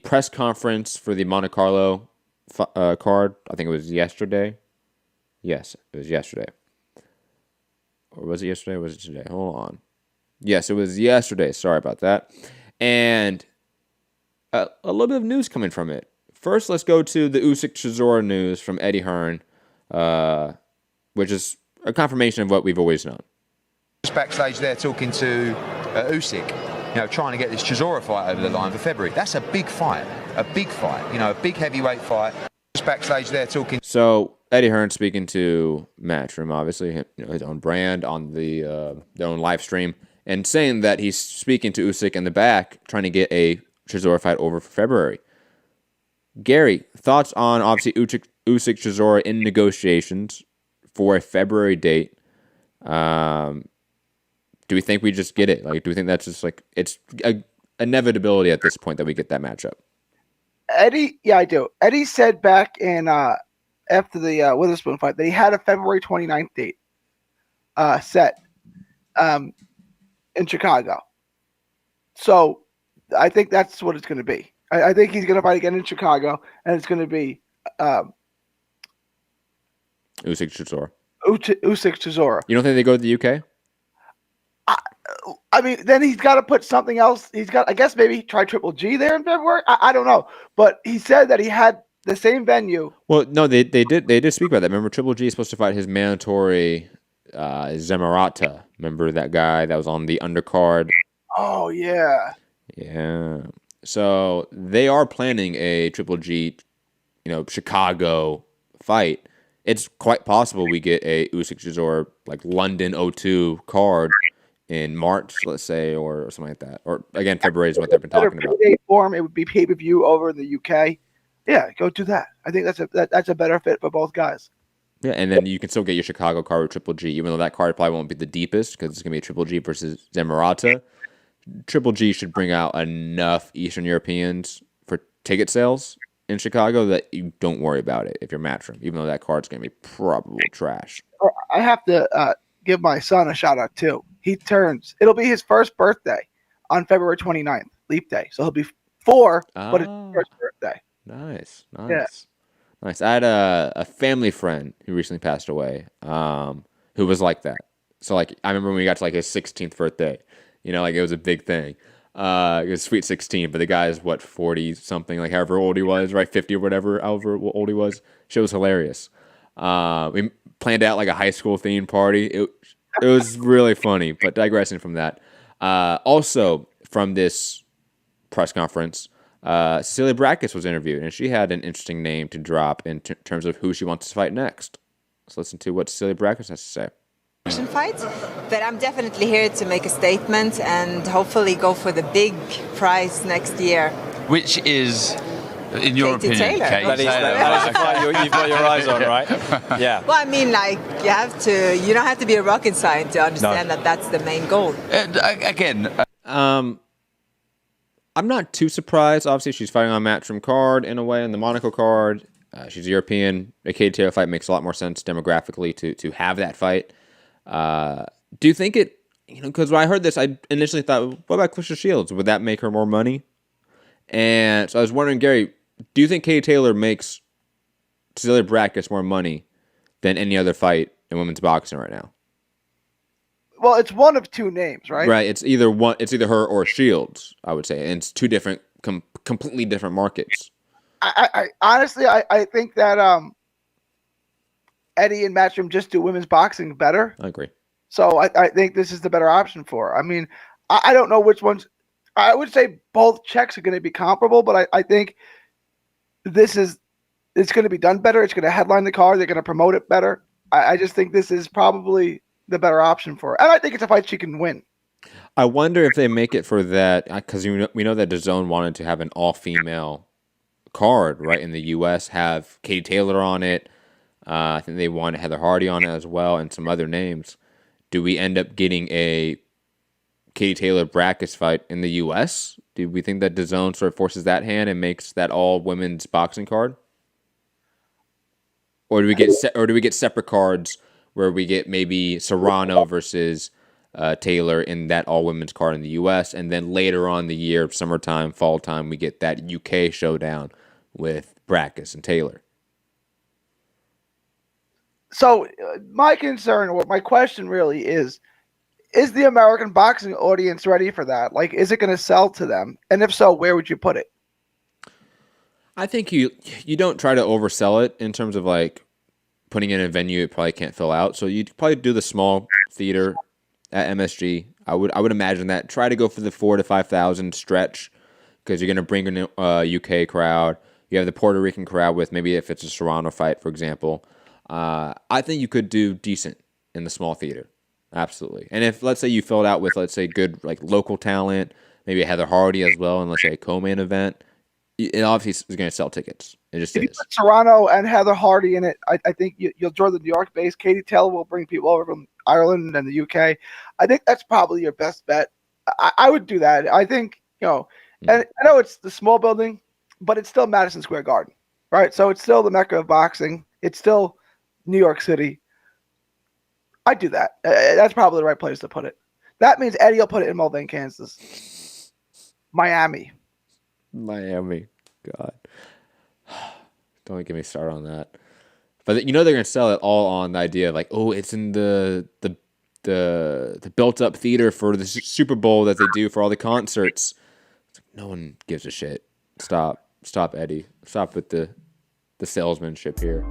press conference for the Monte Carlo card. I think it was yesterday. Yes, it was yesterday. Or was it yesterday or was it today? Hold on. Yes, it was yesterday. Sorry about that. And a little bit of news coming from it. First, let's go to the Usyk Chisora news from Eddie Hearn, which is a confirmation of what we've always known. Just backstage there talking to Usyk, trying to get this Chisora fight over the line for February. That's a big fight, a big heavyweight fight. Just backstage there talking. So Eddie Hearn speaking to Matchroom, obviously, his own brand on their own live stream, and saying that he's speaking to Usyk in the back, trying to get a Chisora fight over for February. Gary, thoughts on obviously Usyk Chisora in negotiations for a February date? Do we think we just get it? Like, do we think that's just like it's a inevitability at this point that we get that matchup? Eddie, yeah, I do. Eddie said back in after the Witherspoon fight that he had a February 29th date set in Chicago. So I think that's what it's going to be. I think he's going to fight again in Chicago, and it's going to be Usyk Chisora. Usyk Chisora. You don't think they go to the UK? I mean, then he's got to put something else. He's got, I guess, maybe try Triple G there in February. I don't know, but he said that he had the same venue. Well, no, they did speak about that. Remember, Triple G is supposed to fight his mandatory Zemarata. Remember that guy that was on the undercard? Oh yeah. Yeah. So they are planning a Triple G, Chicago fight. It's quite possible we get a Usyk Chisora like London 02 card in March, let's say, or something like that. Or again, February is what they've been talking about. Form, it would be pay-per-view over in the UK. Yeah, go do that. I think that's a better fit for both guys. Yeah, and then you can still get your Chicago card with Triple G, even though that card probably won't be the deepest because it's going to be a Triple G versus Zemarata. Triple G should bring out enough Eastern Europeans for ticket sales in Chicago that you don't worry about it if you're Matchroom, even though that card's going to be probably trash. I have to give my son a shout out too. It'll be his first birthday on February 29th, Leap Day. So he'll be 4, but it's his first birthday. Nice. Yeah. Nice. I had a family friend who recently passed away who was like that. So, like, I remember when we got to, like, his 16th birthday. It was a big thing. It was Sweet 16, but the guy is, 40-something, like, however old he was, right? 50 or whatever, however old he was. Shit was hilarious. We planned out, like, a high school themed party. It was really funny, but digressing from that. Also, from this press conference, Cecilia Brækhus was interviewed, and she had an interesting name to drop in terms of who she wants to fight next. Let's listen to what Cecilia Brækhus has to say. Fight, but I'm definitely here to make a statement and hopefully go for the big prize next year. Which is, in your Katie opinion, Taylor. Katie That is Taylor. the fight you've got your eyes on, right? Yeah. Well, I mean, like, you don't have to be a rocket scientist to understand that that's the main goal. I'm not too surprised. Obviously, she's fighting on Matchroom card in a way, on the Monaco card. She's European. A Katie Taylor fight makes a lot more sense demographically to have that fight. Do you think it, because when I heard this, I initially thought, what about Claressa Shields? Would that make her more money? And so I was wondering, Gary, do you think Katie Taylor makes Cecilia Brækhus more money than any other fight in women's boxing right now? Well, it's one of two names, right? Right. It's either her or Shields, I would say. And it's two different, completely different markets. I honestly, I think that Eddie and Matchroom just do women's boxing better. I agree. So I think this is the better option for her. I mean, I don't know which ones. I would say both checks are going to be comparable, but I think it's going to be done better. It's going to headline the card. They're going to promote it better. I just think this is probably the better option for her. And I think it's a fight she can win. I wonder if they make it for that, because we know that DAZN wanted to have an all-female card, right, in the U.S., have Katie Taylor on it. I think they wanted Heather Hardy on it as well, and some other names. Do we end up getting a Katie Taylor Brækhus fight in the U.S.? Do we think that DAZN sort of forces that hand and makes that all women's boxing card? Or do we get separate cards where we get maybe Serrano versus Taylor in that all women's card in the U.S. And then later on in the year, summertime, fall time, we get that UK showdown with Brackus and Taylor. So my concern, or my question really is the American boxing audience ready for that? Like, is it going to sell to them? And if so, where would you put it? I think you don't try to oversell it in terms of like putting in a venue it probably can't fill out. So you'd probably do the small theater at MSG. I would imagine that. Try to go for the 4,000 to 5,000 stretch because you're going to bring in a UK crowd. You have the Puerto Rican crowd with maybe if it's a Serrano fight, for example. I think you could do decent in the small theater. Absolutely. And if, let's say, you filled out with, let's say, good like local talent, maybe a Heather Hardy as well, and let's say a co-main event, it obviously is going to sell tickets. It just If you is. put Serrano and Heather Hardy in it, I think you'll draw the New York base. Katie Taylor will bring people over from Ireland and the UK. I think that's probably your best bet. I would do that. I think, and I know it's the small building, but it's still Madison Square Garden, right? So it's still the Mecca of boxing. It's still New York City. I'd do that. That's probably the right place to put it. That means Eddie will put it in Mulvane, Kansas. Miami. God. Don't get me started on that. But they're going to sell it all on the idea of like, oh, it's in the built up theater for the Super Bowl that they do for all the concerts. It's like, no one gives a shit. Stop, Eddie. Stop with the salesmanship here.